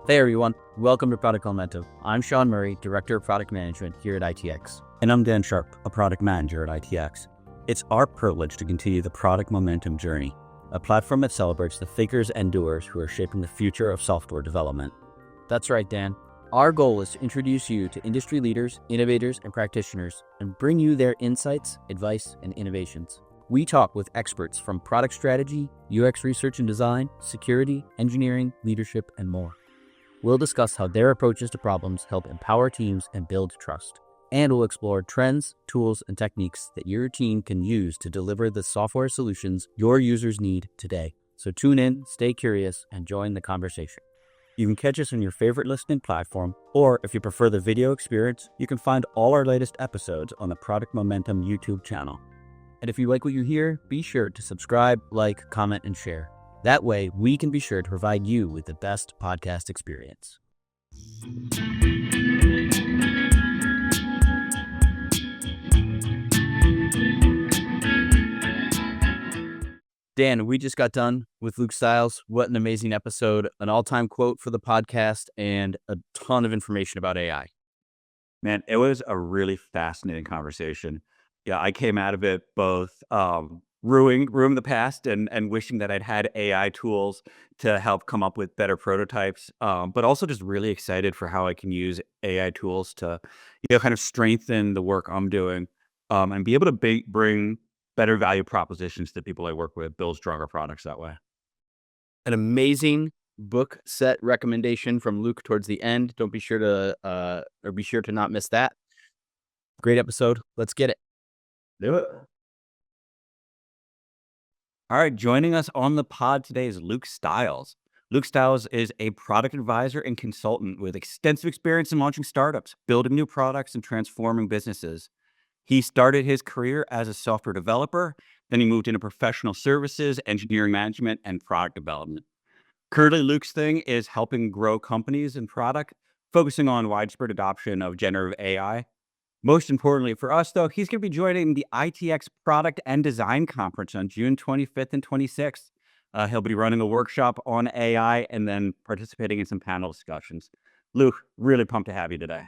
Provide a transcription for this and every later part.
Hey everyone, welcome to Product Momentum. I'm Sean Murray, Director of Product Management here at ITX. And I'm Dan Sharp, a product manager at ITX. It's our privilege to continue the Product Momentum journey, a platform that celebrates the thinkers and doers who are shaping the future of software development. That's right, Dan. Our goal is to introduce you to industry leaders, innovators, and practitioners and bring you their insights, advice, and innovations. We talk with experts from product strategy, UX research and design, security, engineering, leadership, and more. We'll discuss how their approaches to problems help empower teams and build trust. And we'll explore trends, tools, and techniques that your team can use to deliver the software solutions your users need today. So tune in, stay curious, and join the conversation. You can catch us on your favorite listening platform, or if you prefer the video experience, you can find all our latest episodes on the Product Momentum YouTube channel. And if you like what you hear, be sure to subscribe, like, comment, and share. That way, we can be sure to provide you with the best podcast experience. Dan, we just got done with Luke Stiles. What an amazing episode, an all-time quote for the podcast, and a ton of information about AI. Man, it was a really fascinating conversation. Yeah, I came out of it both ruining the past and wishing that I'd had AI tools to help come up with better prototypes, but also just really excited for how I can use AI tools to, kind of strengthen the work I'm doing, and be able to bring better value propositions to people I work with, build stronger products that way. An amazing book set recommendation from Luke towards the end. Don't be sure to not miss that. Great episode. Let's get it. Do it. All right, joining us on the pod today is Luke Stiles. Luke Stiles is a product advisor and consultant with extensive experience in launching startups, building new products, and transforming businesses. He started his career as a software developer, then he moved into professional services, engineering management, and product development. Currently, Luke's thing is helping grow companies and product, focusing on widespread adoption of generative AI. Most importantly for us, though, he's going to be joining the ITX Product and Design Conference on June 25th and 26th. He'll be running a workshop on AI and then participating in some panel discussions. Luke, really pumped to have you today.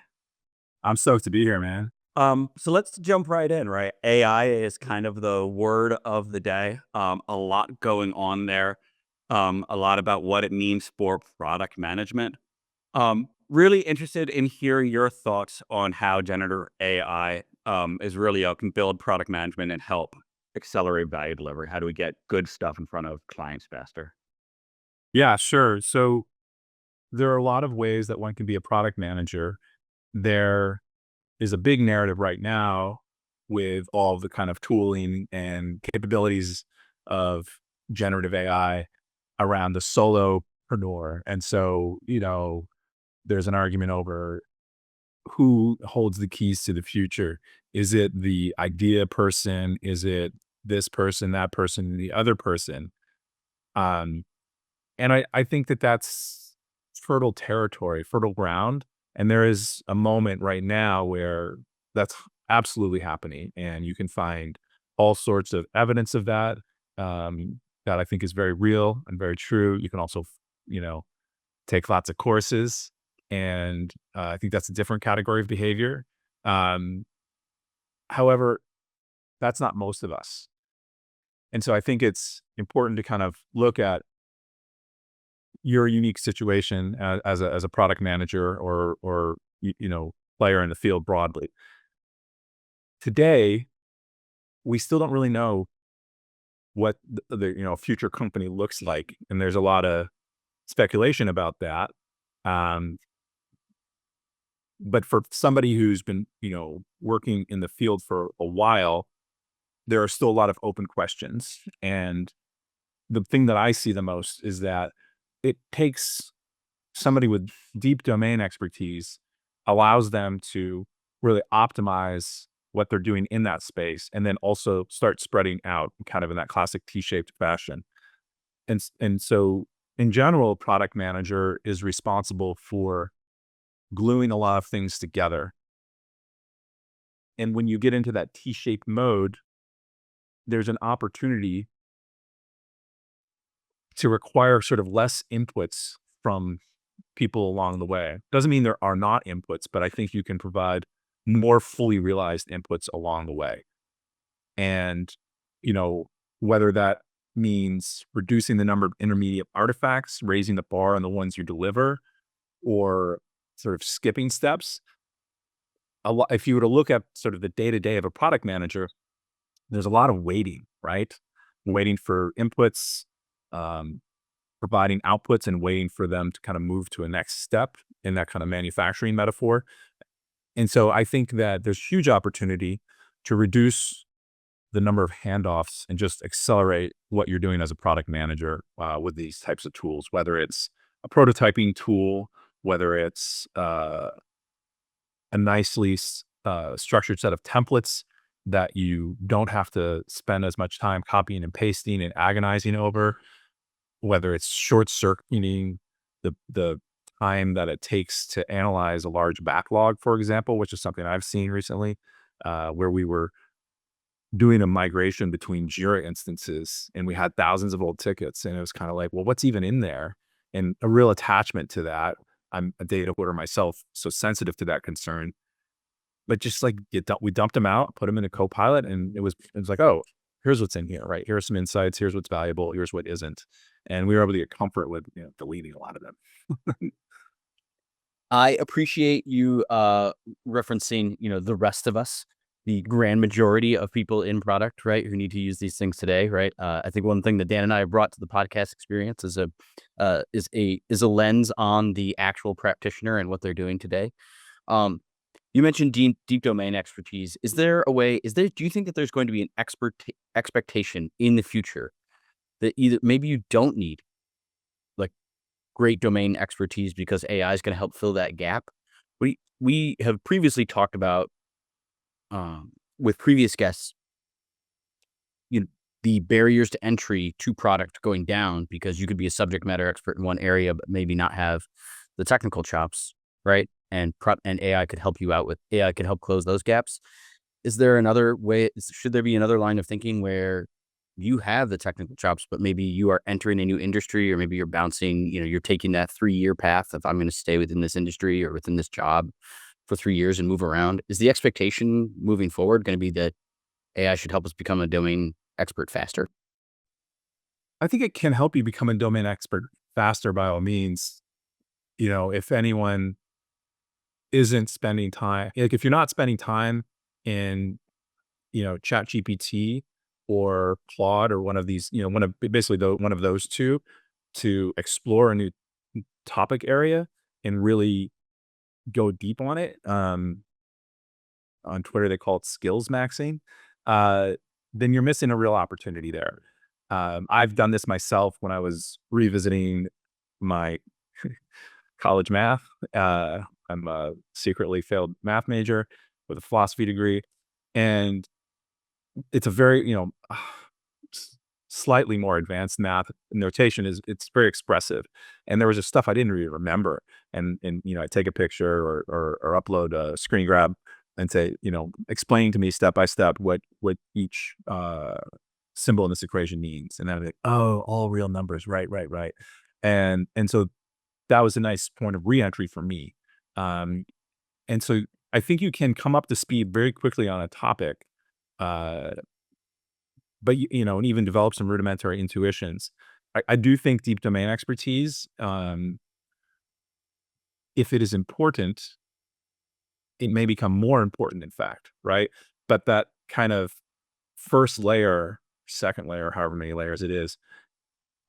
I'm stoked to be here, man. So let's jump right in, right? AI is kind of the word of the day. A lot going on there. A lot about what it means for product management. Really interested in hearing your thoughts on how generative AI is really can build product management and help accelerate value delivery. How do we get good stuff in front of clients faster? Yeah, sure. So there are a lot of ways that one can be a product manager. There is a big narrative right now with all the kind of tooling and capabilities of generative AI around the solopreneur. And so, there's an argument over who holds the keys to the future. Is it the idea person? Is it this person, that person, the other person? And I think that that's fertile territory, fertile ground. And there is a moment right now where that's absolutely happening. And you can find all sorts of evidence of that, that I think is very real and very true. You can also, take lots of courses. And I think that's a different category of behavior. However, that's not most of us. And so I think it's important to kind of look at your unique situation as a product manager or player in the field broadly. Today, we still don't really know what the future company looks like, and there's a lot of speculation about that. But for somebody who's been working in the field for a while, there are still a lot of open questions. And the thing that I see the most is that it takes somebody with deep domain expertise, allows them to really optimize what they're doing in that space, and then also start spreading out kind of in that classic T-shaped fashion. And so in general, product manager is responsible for gluing a lot of things together. And when you get into that T-shaped mode, there's an opportunity to require sort of less inputs from people along the way. Doesn't mean there are not inputs, but I think you can provide more fully realized inputs along the way. And, you know, whether that means reducing the number of intermediate artifacts, raising the bar on the ones you deliver, or sort of skipping steps. If you were to look at sort of the day to day of a product manager, there's a lot of waiting, right? Waiting for inputs, um, providing outputs, and waiting for them to kind of move to a next step in that kind of manufacturing metaphor. And so I think that there's huge opportunity to reduce the number of handoffs and just accelerate what you're doing as a product manager with these types of tools, whether it's a prototyping tool, whether it's a nicely structured set of templates that you don't have to spend as much time copying and pasting and agonizing over, whether it's short circuiting the time that it takes to analyze a large backlog, for example, which is something I've seen recently, where we were doing a migration between Jira instances and we had thousands of old tickets. And it was kind of like, well, what's even in there? And a real attachment to that. I'm a data hoarder myself, so sensitive to that concern. But just like we dumped them out, put them in a Copilot, and it was like, oh, here's what's in here, right? Here are some insights. Here's what's valuable. Here's what isn't, and we were able to get comfort with deleting a lot of them. I appreciate you referencing, the rest of us, the grand majority of people in product, right, who need to use these things today, right? I think one thing that Dan and I have brought to the podcast experience is a lens on the actual practitioner and what they're doing today. You mentioned deep domain expertise. Is there a way? Do you think that there's going to be an expectation in the future that either maybe you don't need like great domain expertise because AI is going to help fill that gap? We have previously talked about with previous guests, you know, the barriers to entry to product going down because you could be a subject matter expert in one area, but maybe not have the technical chops, right? And AI could help you out with AI could help close those gaps. Is there another way? Should there be another line of thinking where you have the technical chops, but maybe you are entering a new industry, or maybe you're bouncing, you're taking that 3-year path of I'm going to stay within this industry or within this job for 3 years and move around? Is the expectation moving forward going to be that AI should help us become a domain expert faster? I think it can help you become a domain expert faster by all means. If anyone isn't spending time, like if you're not spending time in, Chat GPT or Claude or one of these, one of those two to explore a new topic area and really go deep on it. On Twitter, they call it skills maxing. Uh, then you're missing a real opportunity there. I've done this myself when I was revisiting my college math. I'm a secretly failed math major with a philosophy degree, and it's a very, slightly more advanced math notation. It's very expressive, and there was just stuff I didn't really remember, and I take a picture or upload a screen grab and say, explain to me step by step what each symbol in this equation means, and then I'm like, oh, all real numbers, right, right, right, and so that was a nice point of reentry for me. Um, and so I think you can come up to speed very quickly on a topic, uh, but and even develop some rudimentary intuitions. I do think deep domain expertise, if it is important, it may become more important, in fact, right? But that kind of first layer, second layer, however many layers it is,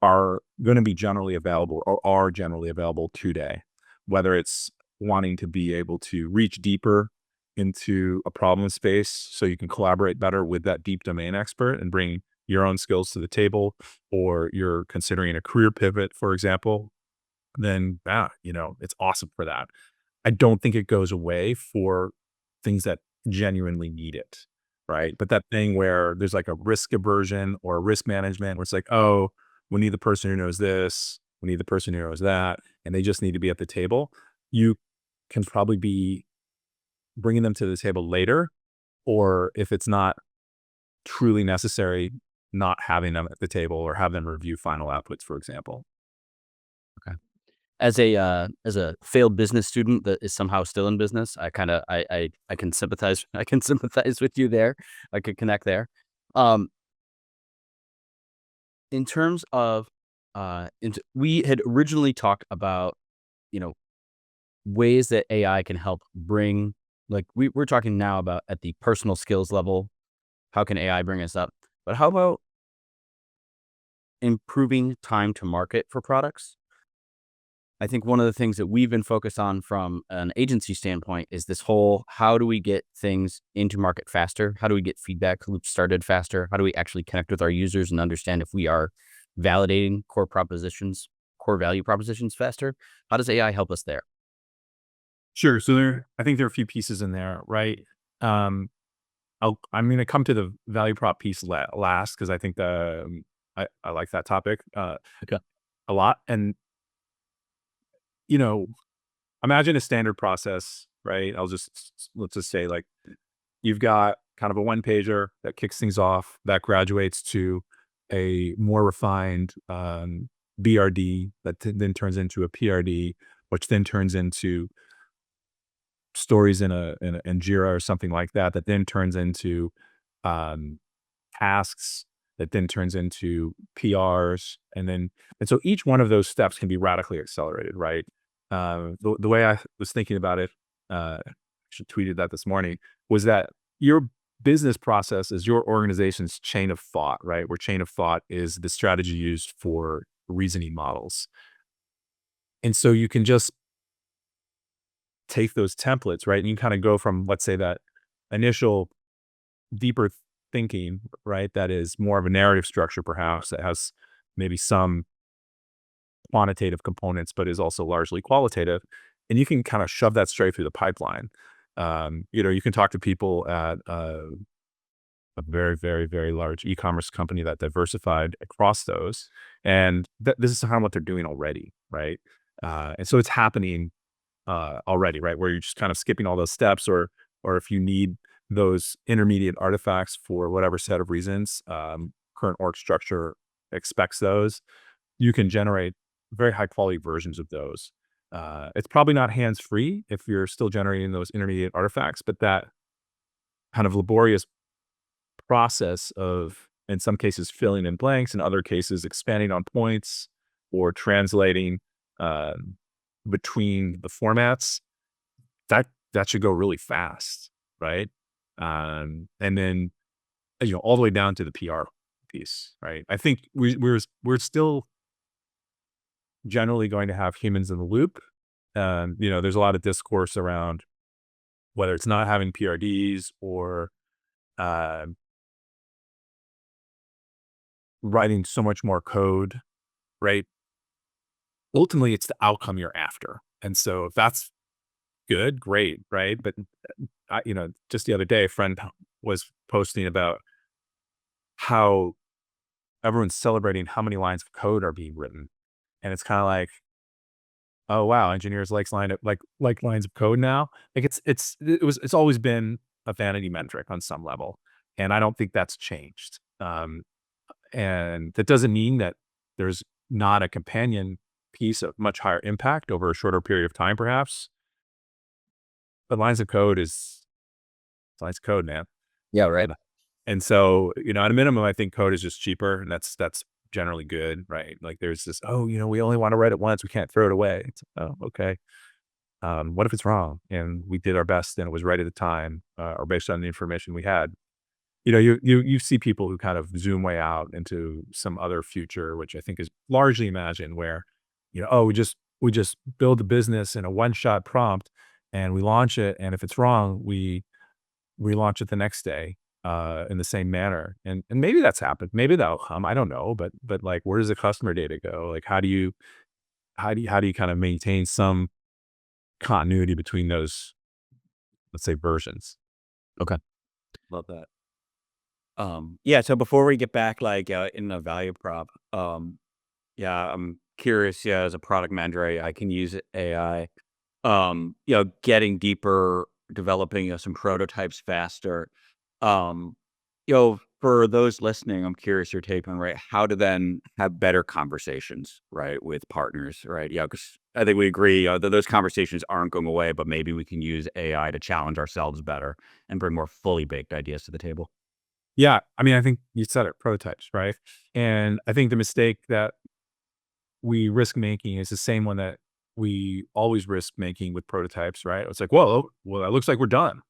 are going to be generally available or are generally available today, whether it's wanting to be able to reach deeper into a problem space so you can collaborate better with that deep domain expert and bring your own skills to the table, or you're considering a career pivot, for example, then it's awesome for that. I don't think it goes away for things that genuinely need it, right? But that thing where there's like a risk aversion or risk management where it's like, oh, we need the person who knows this, we need the person who knows that, and they just need to be at the table. You can probably be bringing them to the table later, or if it's not truly necessary, not having them at the table or have them review final outputs, for example. Okay. As a failed business student that is somehow still in business, I kind of I can sympathize. I can sympathize with you there. I could connect there. Um, in terms of, we had originally talked about, you know, ways that AI can help bring, like, we're talking now about at the personal skills level. How can AI bring us up? But how about improving time to market for products? I think one of the things that we've been focused on from an agency standpoint is this whole, how do we get things into market faster? How do we get feedback loops started faster? How do we actually connect with our users and understand if we are validating core value propositions faster? How does AI help us there? Sure. So I think there are a few pieces in there, right? Um, I'm going to come to the value prop piece last because I think I like that topic Okay. a lot. And you know, imagine a standard process, right? Let's just say like you've got kind of a one pager that kicks things off that graduates to a more refined BRD that then turns into a PRD, which then turns into stories in Jira or something like that, that then turns into um, tasks, that then turns into PRs, and so each one of those steps can be radically accelerated, right? The way I was thinking about it, I should tweeted that this morning, was that your business process is your organization's chain of thought, right? Where chain of thought is the strategy used for reasoning models, and so you can just take those templates, right? And you kind of go from, let's say, that initial deeper thinking, right? That is more of a narrative structure, perhaps, that has maybe some quantitative components, but is also largely qualitative. And you can kind of shove that straight through the pipeline. You can talk to people at a very, very, very large e-commerce company that diversified across those. And this is kind of what they're doing already, right? And so it's happening already, right? Where you're just kind of skipping all those steps, or if you need those intermediate artifacts for whatever set of reasons, current org structure expects those, you can generate very high quality versions of those. It's probably not hands free if you're still generating those intermediate artifacts, but that kind of laborious process of, in some cases, filling in blanks, in other cases, expanding on points or translating um, between the formats, that should go really fast, right? And then all the way down to the PR piece, right? I think we're still generally going to have humans in the loop. There's a lot of discourse around whether it's not having PRDs or uh, writing so much more code, right? Ultimately, it's the outcome you're after, and so if that's good, great, right? But just the other day, a friend was posting about how everyone's celebrating how many lines of code are being written. And it's kind of like, oh wow, engineers like lines of code now. Like it's always been a vanity metric on some level. And I don't think that's changed. And that doesn't mean that there's not a companion piece of much higher impact over a shorter period of time, perhaps. But lines of code is lines of code, man. Yeah, right. And so, at a minimum, I think code is just cheaper, and that's generally good, right? Like there's this, oh, we only want to write it once, we can't throw it away. It's, oh, okay. What if it's wrong and we did our best and it was right at the time, or based on the information we had? You see people who kind of zoom way out into some other future, which I think is largely imagined, where, oh, we just build the business in a one shot prompt and we launch it, and if it's wrong, we relaunch it the next day in the same manner. And maybe that's happened. Maybe that'll come. I don't know. But like, where does the customer data go? Like, how do you kind of maintain some continuity between those, let's say, versions? Okay. Love that. Yeah. So before we get back, like in the value prop, yeah, I'm curious. Yeah, as a product manager, I can use AI. Getting deeper, developing some prototypes faster. For those listening, I'm curious your take on, right, how to then have better conversations, right, with partners, right? Yeah, because I think we agree that those conversations aren't going away, but maybe we can use AI to challenge ourselves better and bring more fully baked ideas to the table. Yeah, I mean, I think you said it, prototypes, right? And I think the mistake that we risk making is the same one that we always risk making with prototypes, right? It's like, "Whoa, well, it looks like we're done,"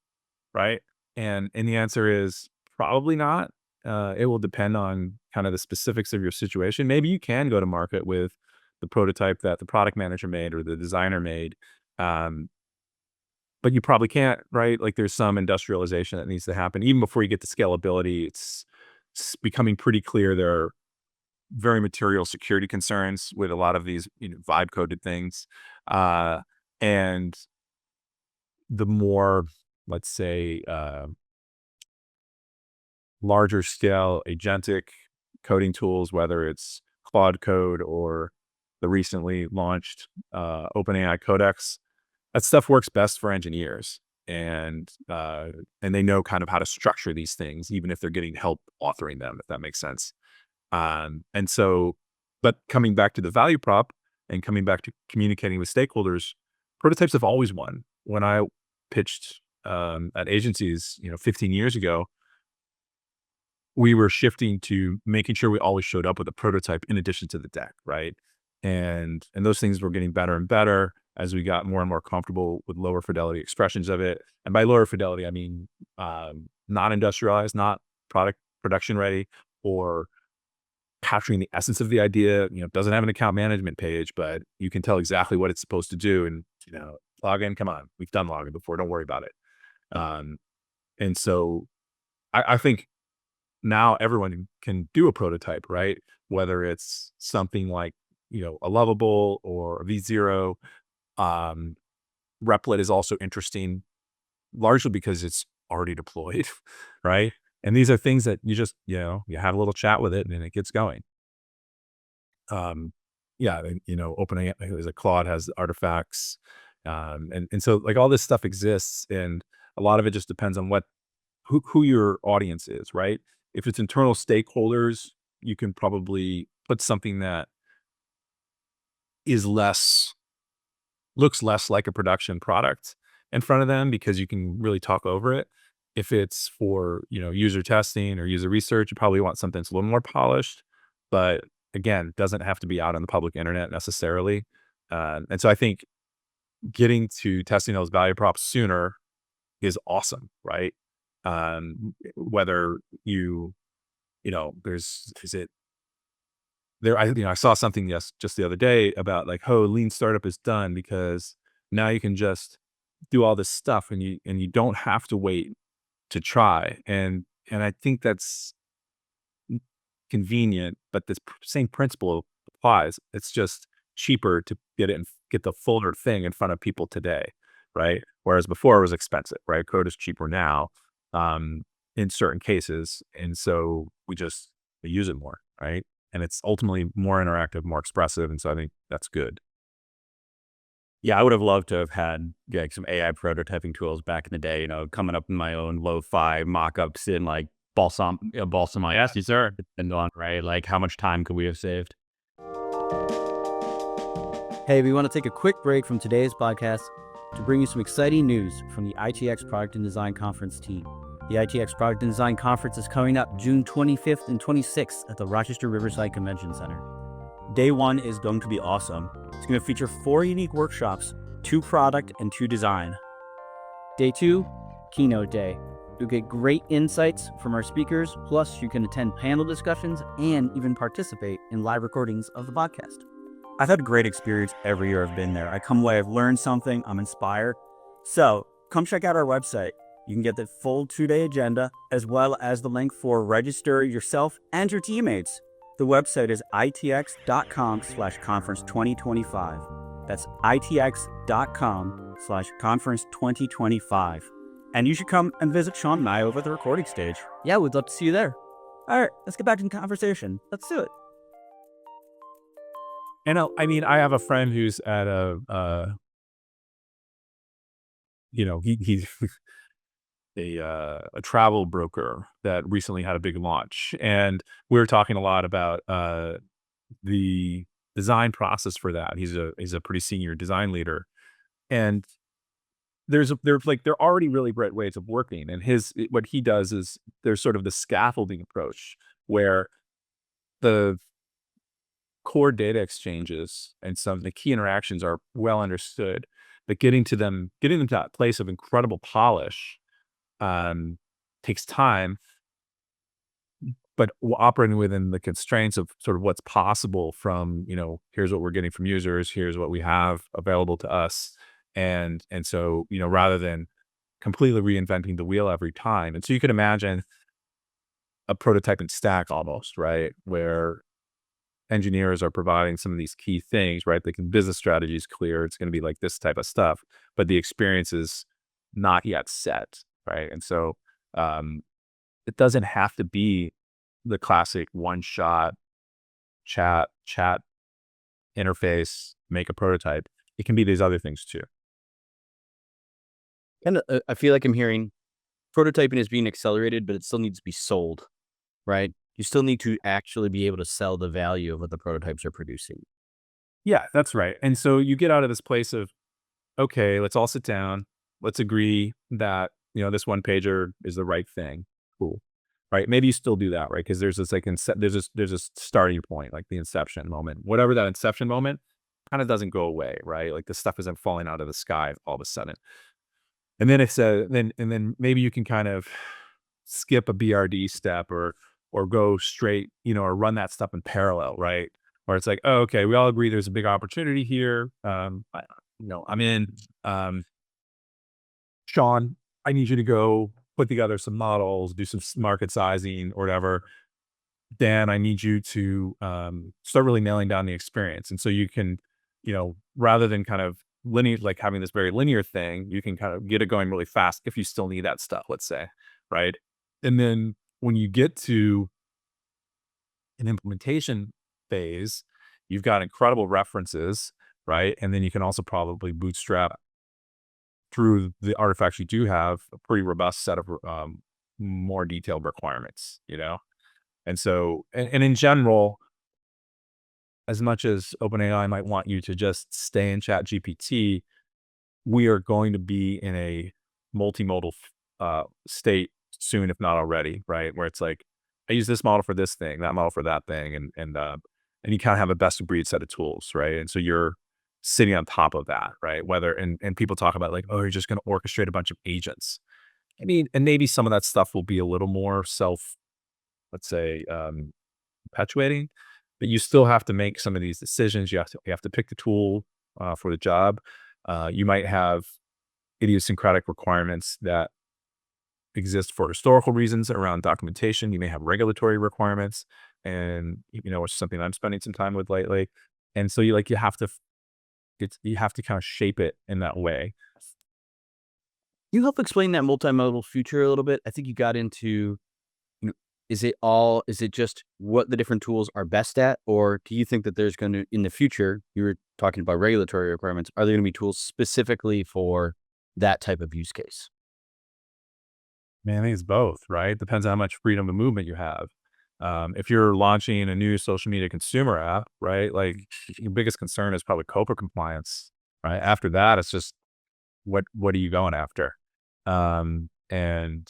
right? And the answer is probably not. It will depend on kind of the specifics of your situation. Maybe you can go to market with the prototype that the product manager made or the designer made, um, but you probably can't, right? Like, there's some industrialization that needs to happen even before you get to scalability. It's becoming pretty clear there are very material security concerns with a lot of these, vibe coded things. Uh, and the more, let's say, larger scale agentic coding tools, whether it's Claude Code or the recently launched OpenAI Codex, that stuff works best for engineers. And they know kind of how to structure these things, even if they're getting help authoring them, if that makes sense. And so, but coming back to the value prop and coming back to communicating with stakeholders, prototypes have always won. When I pitched at agencies, 15 years ago, we were shifting to making sure we always showed up with a prototype in addition to the deck, right? And those things were getting better and better as we got more and more comfortable with lower fidelity expressions of it. And by lower fidelity, I mean not industrialized, not production ready, or capturing the essence of the idea. It doesn't have an account management page, but you can tell exactly what it's supposed to do. And login, come on, we've done login before. Don't worry about it. Um, and so I think now everyone can do a prototype, right? Whether it's something like, a Lovable or a V0. Um, Replit is also interesting, largely because it's already deployed, right? And these are things that you just, you have a little chat with it and it gets going. Yeah, and, OpenAI, there's a Claude has artifacts. And so like all this stuff exists, and a lot of it just depends on who your audience is, right? If it's internal stakeholders, you can probably put something that is looks less like a production product in front of them because you can really talk over it. If it's for, user testing or user research, you probably want something that's a little more polished, but again, doesn't have to be out on the public internet necessarily. And so I think getting to testing those value props sooner is awesome, right? Whether is it there? I saw something just the other day about like, oh, lean startup is done because now you can just do all this stuff and you don't have to wait to try. And I think that's convenient, but this same principle applies. It's just cheaper to get the fuller thing in front of people today, right? Whereas before it was expensive, right? Code is cheaper now, in certain cases, and so we use it more, right? And it's ultimately more interactive, more expressive, and so I think that's good. Yeah, I would have loved to have had like some AI prototyping tools back in the day, coming up in my own lo-fi mock-ups in like balsam my Yes, sir. and on, right? Like how much time could we have saved? Hey, we want to take a quick break from today's podcast to bring you some exciting news from the ITX Product and Design Conference team. The ITX Product and Design Conference is coming up June 25th and 26th at the Rochester Riverside Convention Center. Day one is going to be awesome. It's going to feature 4 unique workshops, 2 product and 2 design. Day 2, keynote day. You'll get great insights from our speakers, plus you can attend panel discussions and even participate in live recordings of the podcast. I've had a great experience every year I've been there. I come away, I've learned something, I'm inspired. So come check out our website. You can get the full 2-day agenda as well as the link for register yourself and your teammates. The website is itx.com/conference 2025. That's itx.com/conference 2025. And you should come and visit Sean and I over at the recording stage. Yeah, we'd love to see you there. All right, let's get back to the conversation. Let's do it. And I mean, I have a friend who's at he's a travel broker that recently had a big launch, and we were talking a lot about the design process for that. He's a pretty senior design leader, and they're already really great ways of working. And what he does is there's sort of the scaffolding approach where the core data exchanges and some of the key interactions are well understood, but getting them to that place of incredible polish takes time, but operating within the constraints of sort of what's possible from, here's what we're getting from users, here's what we have available to us. And so, rather than completely reinventing the wheel every time. And so you could imagine a prototyping stack almost, right? Where engineers are providing some of these key things, right? Business strategy is clear. It's going to be like this type of stuff, but the experience is not yet set, right? And so um, it doesn't have to be the classic one shot chat interface, make a prototype. It can be these other things too. And I feel like I'm hearing prototyping is being accelerated, but it still needs to be sold, right? You still need to actually be able to sell the value of what the prototypes are producing. Yeah, that's right. And so you get out of this place of, okay, let's all sit down. Let's agree that, this one pager is the right thing. Cool. Right. Maybe you still do that, right? Because there's this like, there's a starting point, like the inception moment, whatever that inception moment kind of doesn't go away, right? Like the stuff isn't falling out of the sky all of a sudden. And then then maybe you can kind of skip a BRD step or go straight, or run that stuff in parallel, right? Where it's like, oh, okay, we all agree there's a big opportunity here. I'm in. Sean, I need you to go put together some models, do some market sizing or whatever. Dan, I need you to start really nailing down the experience. And so you can, rather than kind of linear, like having this very linear thing, you can kind of get it going really fast if you still need that stuff, let's say, right? And then when you get to an implementation phase, you've got incredible references, right? And then you can also probably bootstrap through the artifacts you do have a pretty robust set of more detailed requirements. And so, and in general, as much as OpenAI might want you to just stay in Chat GPT, we are going to be in a multimodal state soon, if not already, right? Where it's like, I use this model for this thing, that model for that thing, and you kind of have a best of breed set of tools, right? And so you're sitting on top of that, right? And people talk about like, oh, you're just going to orchestrate a bunch of agents. I mean, and maybe some of that stuff will be a little more let's say, perpetuating, but you still have to make some of these decisions. You have to pick the tool for the job. You might have idiosyncratic requirements that exist for historical reasons around documentation. You may have regulatory requirements, and which is something I'm spending some time with lately. And so you have to kind of shape it in that way. Can you help explain that multimodal future a little bit? I think you got into, is it just what the different tools are best at? Or do you think that there's going to, in the future, you were talking about regulatory requirements, are there going to be tools specifically for that type of use case? Man, I think it's both, right? Depends on how much freedom of movement you have. If you're launching a new social media consumer app, right? Like your biggest concern is probably COPA compliance, right? After that, it's just what are you going after? And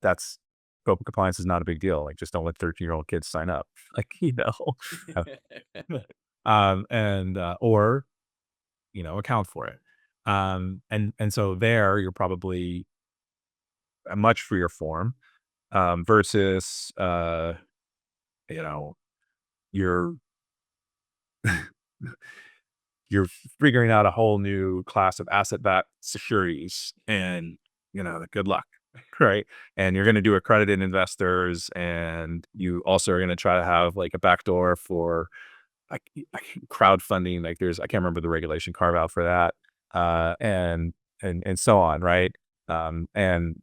that's COPA compliance is not a big deal. Like just don't let 13-year-old kids sign up. Like, and or account for it. And so there you're probably a much freer form versus you know you're you're figuring out a whole new class of asset-backed securities, and good luck. Right. And you're going to do accredited investors, and you also are going to try to have like a backdoor for like crowdfunding. Like I can't remember the regulation carve out for that. And so on. Right. And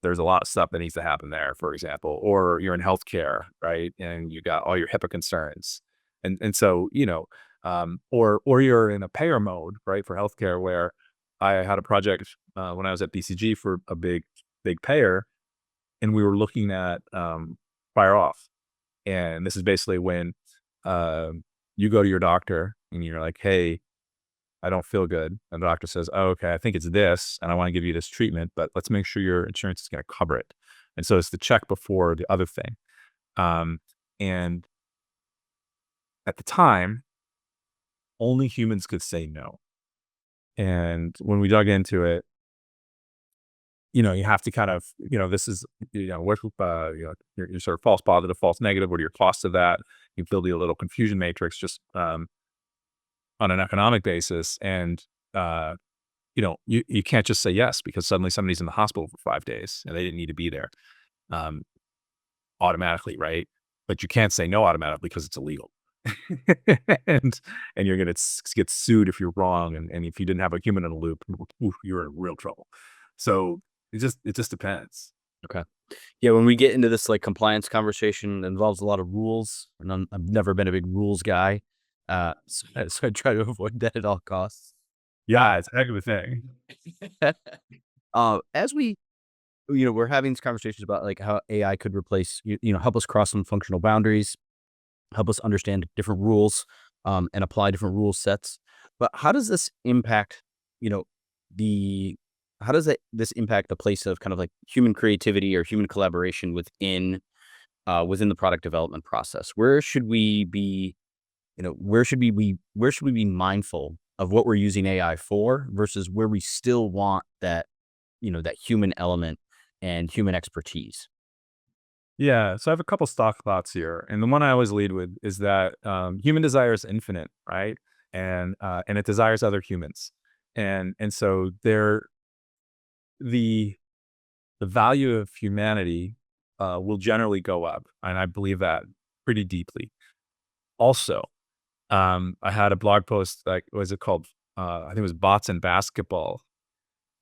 there's a lot of stuff that needs to happen there, for example, or you're in healthcare, right? And you got all your HIPAA concerns. And so, or you're in a payer mode, right? For healthcare, where I had a project when I was at BCG for a big payer, and we were looking at prior auth. And this is basically when you go to your doctor and you're like, hey, I don't feel good. And the doctor says, oh, okay, I think it's this, and I want to give you this treatment, but let's make sure your insurance is going to cover it. And so it's the check before the other thing. And at the time, only humans could say no. And when we dug into it, you have to kind of, this is, what, your sort of false positive, false negative. What are your costs of that? You build a little confusion matrix just on an economic basis. And, you can't just say yes because suddenly somebody's in the hospital for 5 days and they didn't need to be there um, automatically, right? But you can't say no automatically because it's illegal. and you're going to get sued if you're wrong. And if you didn't have a human in the loop, you're in real trouble. So it just depends. Okay. Yeah, when we get into this like compliance conversation, it involves a lot of rules, and I've never been a big rules guy, so I try to avoid that at all costs. Yeah, it's a heck of a thing. As we're having these conversations about like how AI could replace, help us cross some functional boundaries, help us understand different rules, and apply different rule sets. But how does this impact, you know, the how does this impact the place of kind of like human creativity or human collaboration within the product development process? Where should we be mindful of what we're using AI for versus where we still want that human element and human expertise? Yeah, so I have a couple stock thoughts here, and the one I always lead with is that human desire is infinite, right? And it desires other humans, and so the the value of humanity will generally go up, and I believe that pretty deeply. Also, I had a blog post, like, what was it called? I think it was Bots and Basketball.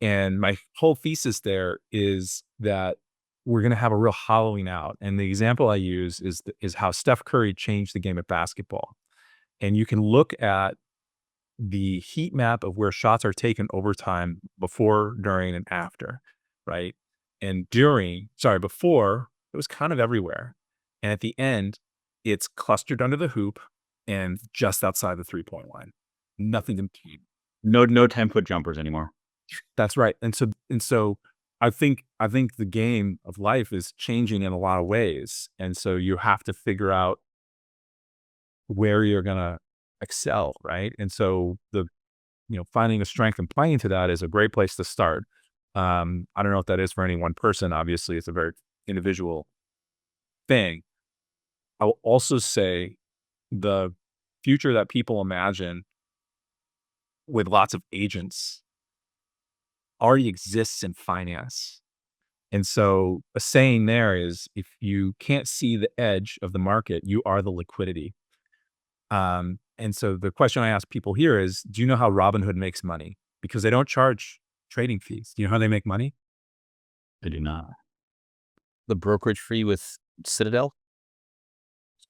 And my whole thesis there is that we're going to have a real hollowing out. And the example I use is how Steph Curry changed the game of basketball. And you can look at the heat map of where shots are taken over time before, during, and after, right? And before, it was kind of everywhere. And at the end, it's clustered under the hoop and just outside the 3-point line. Nothing in between. No 10-foot jumpers anymore. That's right. And so I think the game of life is changing in a lot of ways. And so you have to figure out where you're gonna excel, right? And so finding a strength and playing to that is a great place to start. I don't know if that is for any one person. Obviously, it's a very individual thing. I will also say the future that people imagine with lots of agents already exists in finance. And so a saying there is, if you can't see the edge of the market, you are the liquidity. And so the question I ask people here is, do you know how Robinhood makes money? Because they don't charge trading fees. Do you know how they make money? I do not. The brokerage fee with Citadel?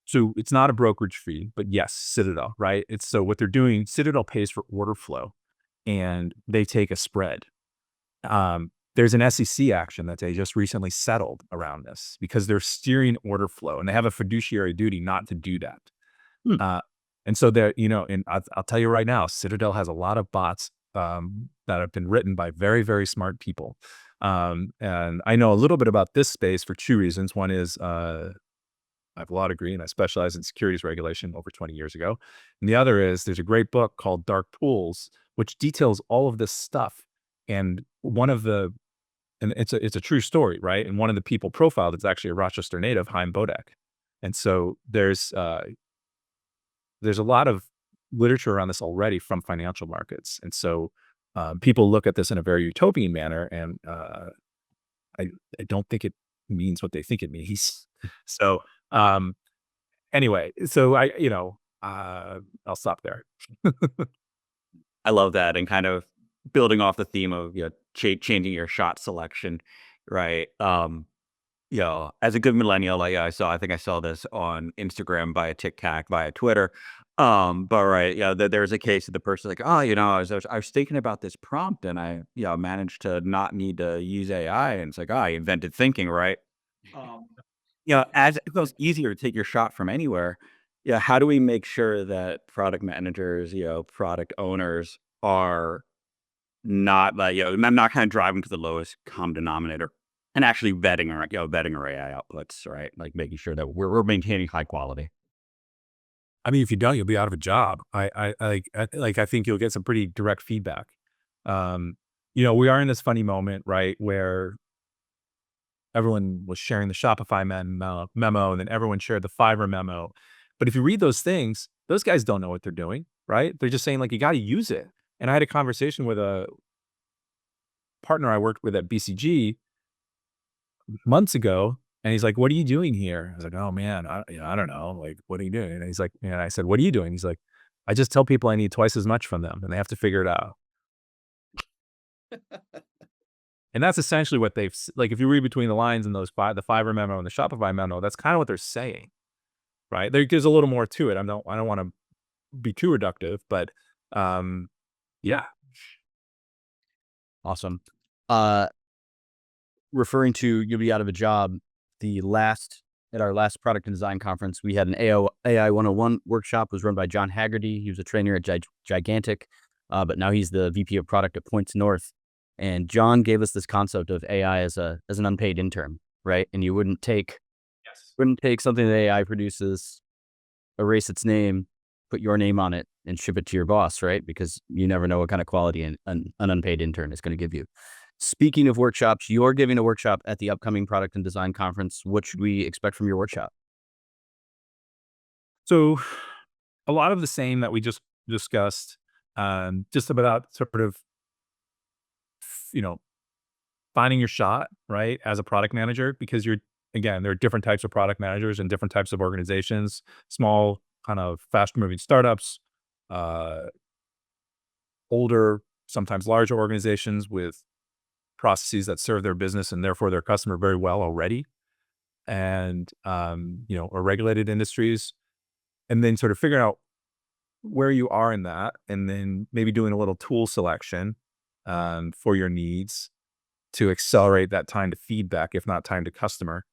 So it's not a brokerage fee, but yes, Citadel, right? It's so what they're doing, Citadel pays for order flow and they take a spread. There's an SEC action that they just recently settled around this because they're steering order flow and they have a fiduciary duty not to do that. Hmm. And so and I'll tell you right now, Citadel has a lot of bots that have been written by very, very smart people. And I know a little bit about this space for two reasons. One is I have a law degree and I specialized in securities regulation over 20 years ago. And the other is there's a great book called Dark Pools, which details all of this stuff. And it's a true story, right? And one of the people profiled is actually a Rochester native, Chaim Bodek. And so there's a lot of literature around this already from financial markets. And so people look at this in a very utopian manner, and I don't think it means what they think it means. So anyway, so I'll stop there. I love that, and kind of building off the theme of changing your shot selection, right? As a good millennial, like I think I saw this on Instagram via TikTok, via Twitter. But right, there's a case of the person like, oh, I was thinking about this prompt, and I managed to not need to use AI, and it's like, I invented thinking, right? As it goes easier to take your shot from anywhere, Yeah, how do we make sure that product managers, product owners are not like, I'm not kind of driving to the lowest common denominator and actually vetting our AI outputs, right? Like making sure that we're maintaining high quality. I mean, if you don't, you'll be out of a job. I think you'll get some pretty direct feedback. Um, we are in this funny moment, right, where everyone was sharing the Shopify memo, and then everyone shared the Fiverr memo. But if you read those things, those guys don't know what they're doing, right? They're just saying like, you got to use it. And I had a conversation with a partner I worked with at BCG months ago, and he's like, "What are you doing here?" I was like, "Oh man, I don't know. Like, what are you doing?" And he's like, and I said, "What are you doing?" He's like, "I just tell people I need twice as much from them, and they have to figure it out." And that's essentially what like. If you read between the lines in the Fiverr memo and the Shopify memo, that's kind of what they're saying, right? There's a little more to it. I don't want to be too reductive, but yeah. Awesome. Uh, Referring to you'll be out of a job, at our last product and design conference, we had an AI 101 workshop. It was run by John Haggerty. He was a trainer at Gigantic, but now he's the VP of product at Points North. And John gave us this concept of AI as an unpaid intern, right? And you Yes. wouldn't take something that AI produces, erase its name, put your name on it, and ship it to your boss, right? Because you never know what kind of quality an unpaid intern is going to give you. Speaking of workshops, you're giving a workshop at the upcoming product and design conference. What should we expect from your workshop? So a lot of the same that we just discussed, just about sort of, you know, finding your shot, right, as a product manager, because again, there are different types of product managers and different types of organizations, small, kind of fast moving startups, uh, older, sometimes larger organizations with processes that serve their business and therefore their customer very well already. And, or regulated industries, and then sort of figuring out where you are in that, and then maybe doing a little tool selection for your needs to accelerate that time to feedback, if not time to customer,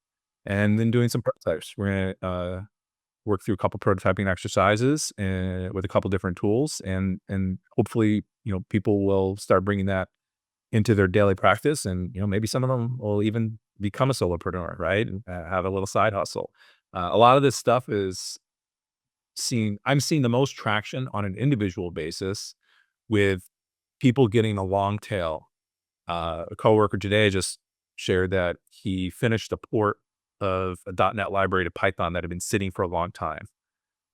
and then doing some prototypes. We're gonna work through a couple prototyping exercises with a couple different tools, and hopefully, people will start bringing that into their daily practice, and maybe some of them will even become a solopreneur, right? And have a little side hustle. A lot of this stuff is I'm seeing the most traction on an individual basis with people getting a long tail. A coworker today just shared that he finished a port of a .NET library to Python that had been sitting for a long time.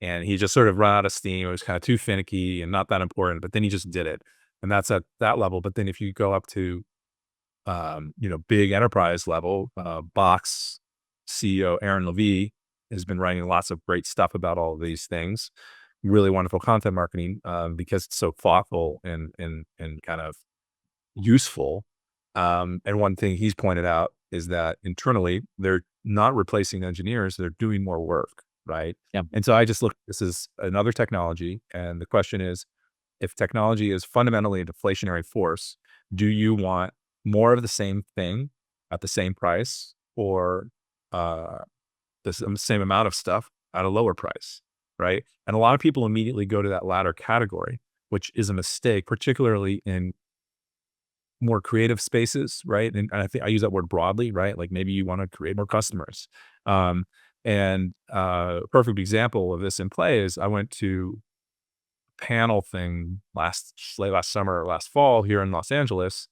And he just sort of run out of steam. It was kind of too finicky and not that important, but then he just did it. And that's at that level. But then if you go up to, big enterprise level, Box CEO Aaron Levie has been writing lots of great stuff about all of these things. Really wonderful content marketing because it's so thoughtful and kind of useful. And one thing he's pointed out is that internally they're not replacing engineers; they're doing more work, right? Yeah. And so I just look. This is another technology, and the question is, if technology is fundamentally a deflationary force, do you want more of the same thing at the same price, or uh, the same amount of stuff at a lower price, right? And a lot of people immediately go to that latter category, which is a mistake, particularly in more creative spaces, right? And I think I use that word broadly, right? Like maybe you want to create more customers. And a perfect example of this in play is I went to a panel thing late last summer or last fall here in Los Angeles.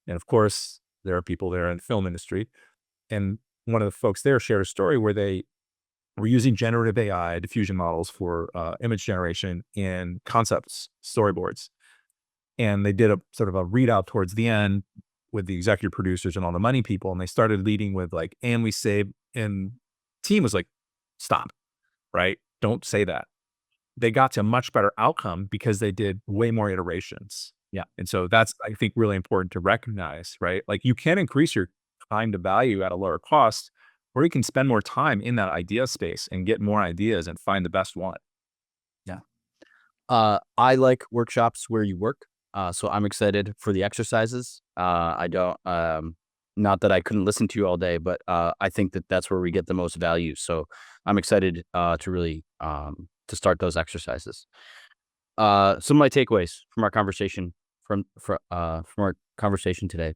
And of course, there are people there in the film industry. And one of the folks there shared a story where they were using generative AI diffusion models for image generation in concepts, storyboards. And they did a sort of a readout towards the end with the executive producers and all the money people. And they started leading with like, and we save, and team was like, stop, right? Don't say that. They got to a much better outcome because they did way more iterations. Yeah. And so that's, I think, really important to recognize, right? Like you can increase your time to value at a lower cost, or you can spend more time in that idea space and get more ideas and find the best one. Yeah. I like workshops where you work. So I'm excited for the exercises. I don't, not that I couldn't listen to you all day, but I think that that's where we get the most value. So I'm excited to really to start those exercises. Some of my takeaways from our conversation from our conversation today.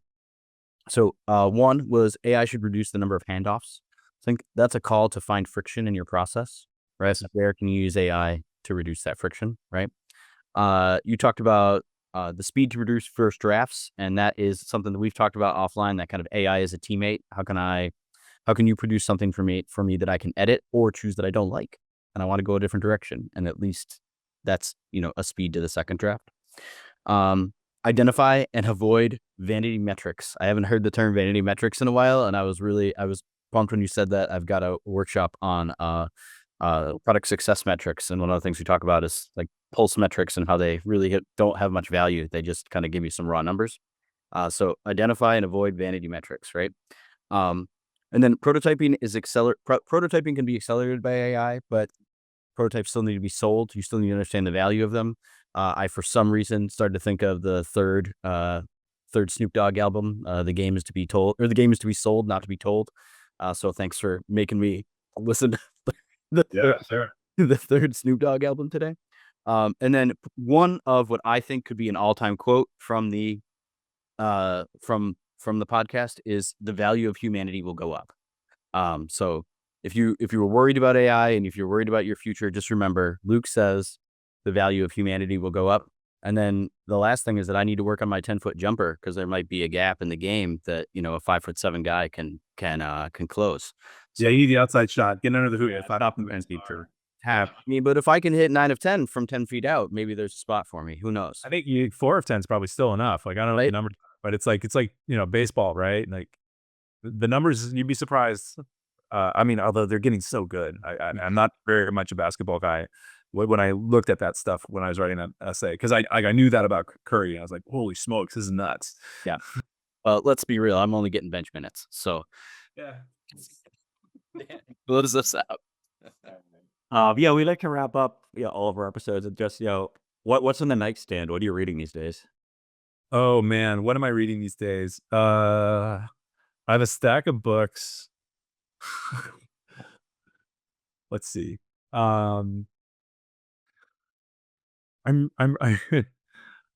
So one was AI should reduce the number of handoffs. I think that's a call to find friction in your process, right? So where can you use AI to reduce that friction, right? You talked about the speed to produce first drafts, and that is something that we've talked about offline. That kind of AI as a teammate. How can you produce something for me that I can edit or choose that I don't like, and I want to go a different direction, and at least that's a speed to the second draft. Identify and avoid vanity metrics. I haven't heard the term vanity metrics in a while, and I was pumped when you said that. I've got a workshop on product success metrics, and one of the things we talk about is like pulse metrics and how they really don't have much value. They just kind of give you some raw numbers. So identify and avoid vanity metrics, right? And then prototyping prototyping can be accelerated by AI, but prototypes still need to be sold. You still need to understand the value of them. I, for some reason, started to think of the third Snoop Dogg album. The game is to be told, or the game is to be sold, not to be told. So thanks for making me listen to the third Snoop Dogg album today. And then one of what I think could be an all-time quote from the podcast is the value of humanity will go up. So if you were worried about AI and if you're worried about your future, just remember Luke says the value of humanity will go up. And then the last thing is that I need to work on my 10-foot jumper because there might be a gap in the game that a 5'7" guy can close. So, yeah, you need the outside shot. Get under the hoop. If I stop the feature. But if I can hit 9 of 10 from 10 feet out, maybe there's a spot for me. Who knows? I think 4 of 10 is probably still enough. Like I don't know the number, but it's like baseball, right? Like the numbers, you'd be surprised. I mean, although they're getting so good, I'm not very much a basketball guy. When I looked at that stuff when I was writing that essay, because I knew that about Curry, and I was like, holy smokes, this is nuts. Yeah. Well, let's be real. I'm only getting bench minutes, so yeah. Close this out. Yeah, we like to wrap up all of our episodes with just what's on the nightstand. What are you reading these days? Oh man, what am I reading these days? I have a stack of books. Let's see. I'm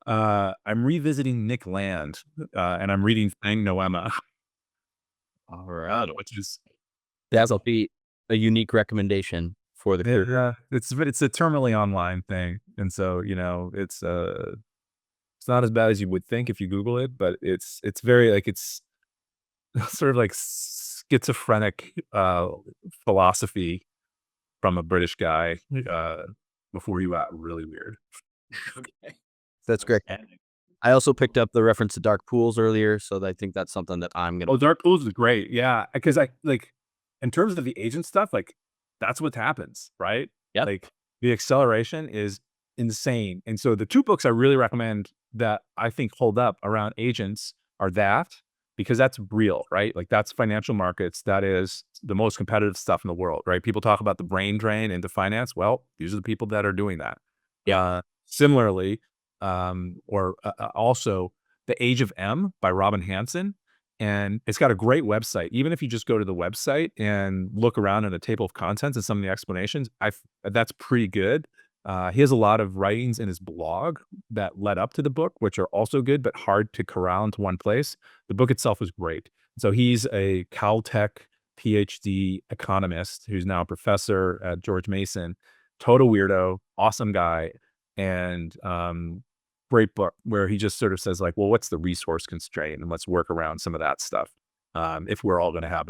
I'm revisiting Nick Land, and I'm reading Fang Noema. All right, which is that'll be a unique recommendation for the group. Yeah, it's a terminally online thing, and so it's not as bad as you would think if you Google it, but it's very like it's sort of like schizophrenic philosophy from a British guy before he got really weird. Okay. That's great. I also picked up the reference to dark pools earlier, so I think that's something that I'm gonna. Oh, dark pools is great, yeah, because I like in terms of the agent stuff, like that's what happens, right? Yeah, like the acceleration is insane, and so the 2 books I really recommend that I think hold up around agents are that. Because that's real, right? Like that's financial markets. That is the most competitive stuff in the world, right? People talk about the brain drain into finance. Well, these are the people that are doing that. Yeah. Similarly, also The Age of M by Robin Hanson. And it's got a great website. Even if you just go to the website and look around in the table of contents and some of the explanations, that's pretty good. He has a lot of writings in his blog that led up to the book, which are also good, but hard to corral into one place. The book itself is great. So he's a Caltech PhD economist who's now a professor at George Mason. Total weirdo, awesome guy, and great book where he just sort of says like, well, what's the resource constraint, and let's work around some of that stuff. If we're all going to have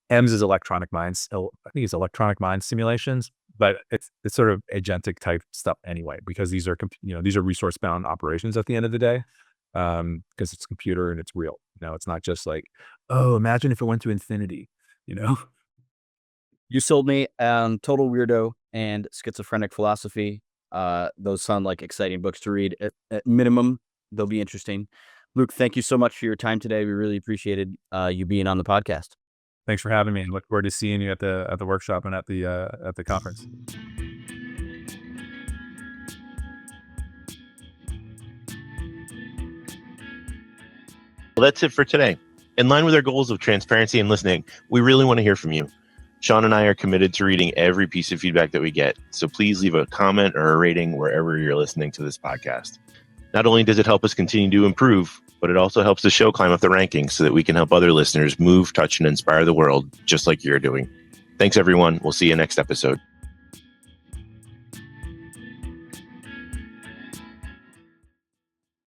M's is electronic minds. I think it's electronic mind simulations, but it's sort of agentic type stuff anyway, because these are resource bound operations at the end of the day, because it's computer and it's real. It's not just like, oh, imagine if it went to infinity. You sold me on Total Weirdo and Schizophrenic Philosophy. Those sound like exciting books to read. At minimum, they'll be interesting. Luke, thank you so much for your time today. We really appreciated you being on the podcast. Thanks for having me, and look forward to seeing you at the workshop and at the conference. Well, that's it for today. In line with our goals of transparency and listening, we really want to hear from you. Sean and I are committed to reading every piece of feedback that we get, so please leave a comment or a rating wherever you're listening to this podcast. Not only does it help us continue to improve, but it also helps the show climb up the rankings so that we can help other listeners move, touch, and inspire the world just like you're doing. Thanks, everyone. We'll see you next episode.